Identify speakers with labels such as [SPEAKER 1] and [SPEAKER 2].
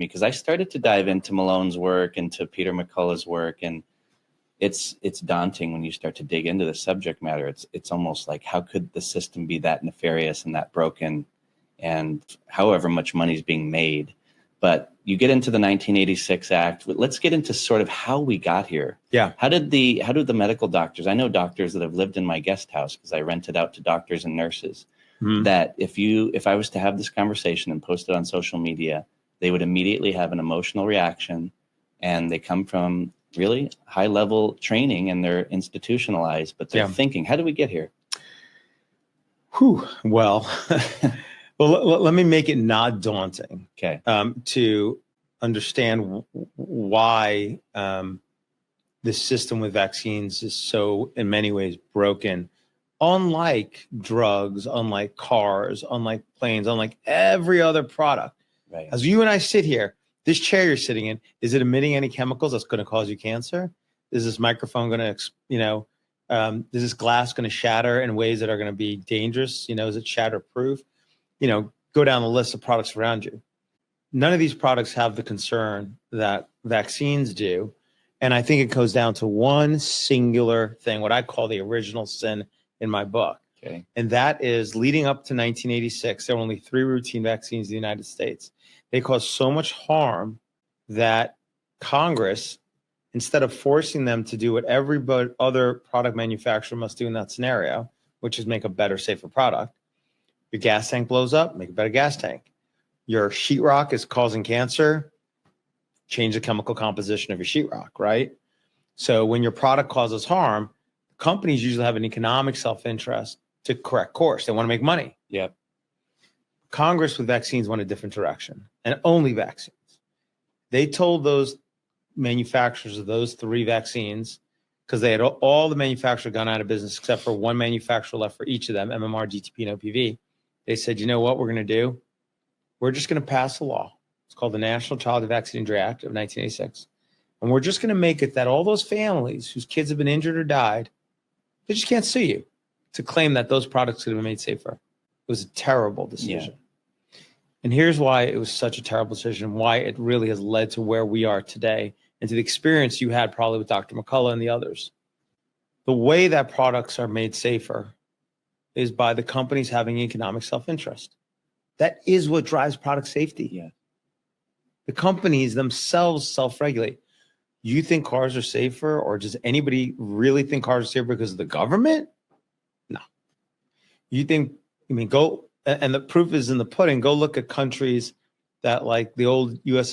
[SPEAKER 1] because I started to dive into Malone's work, into Peter McCullough's work, and it's daunting when you start to dig into the subject matter. It's almost like, how could the system be that nefarious and that broken, and however much money is being made. But you get into the 1986 Act. Let's get into sort of how we got here.
[SPEAKER 2] Yeah.
[SPEAKER 1] How did the medical doctors, I know doctors that have lived in my guest house because I rented out to doctors and nurses, that if I was to have this conversation and post it on social media, they would immediately have an emotional reaction, and they come from really high level training and they're institutionalized, but they're thinking, how did we get here?
[SPEAKER 2] Well, let me make it not daunting.
[SPEAKER 1] Okay.
[SPEAKER 2] To understand why the system with vaccines is so, in many ways, broken. Unlike drugs, unlike cars, unlike planes, unlike every other product.
[SPEAKER 1] Right.
[SPEAKER 2] As you and I sit here, this chair you're sitting in, is it emitting any chemicals that's going to cause you cancer? Is this microphone going to, is this glass going to shatter in ways that are going to be dangerous? Is it shatterproof? Go down the list of products around you. None of these products have the concern that vaccines do. And I think it goes down to one singular thing, what I call the original sin in my book.
[SPEAKER 1] Okay.
[SPEAKER 2] And that is, leading up to 1986, there were only 3 routine vaccines in the United States. They caused so much harm that Congress, instead of forcing them to do what every other product manufacturer must do in that scenario, which is make a better, safer product, your gas tank blows up, make a better gas tank. Your sheetrock is causing cancer, change the chemical composition of your sheetrock, right? So when your product causes harm, companies usually have an economic self-interest to correct course. They want to make money.
[SPEAKER 1] Yep.
[SPEAKER 2] Congress with vaccines went a different direction, and only vaccines. They told those manufacturers of those 3 vaccines, because they had all the manufacturers gone out of business except for one manufacturer left for each of them, MMR, GTP, and OPV. They said, you know what we're going to do? We're just going to pass a law. It's called the National Child Vaccine Injury Act of 1986. And we're just going to make it that all those families whose kids have been injured or died, they just can't sue you to claim that those products could have been made safer. It was a terrible decision. Yeah. And here's why it was such a terrible decision, why it really has led to where we are today and to the experience you had probably with Dr. McCullough and the others. The way that products are made safer is by the companies having economic self-interest. That is what drives product safety.
[SPEAKER 1] Yeah.
[SPEAKER 2] The companies themselves self-regulate. You think cars are safer, or does anybody really think cars are safer because of the government? No. Go, and the proof is in the pudding. Go look at countries that, like the old USSR,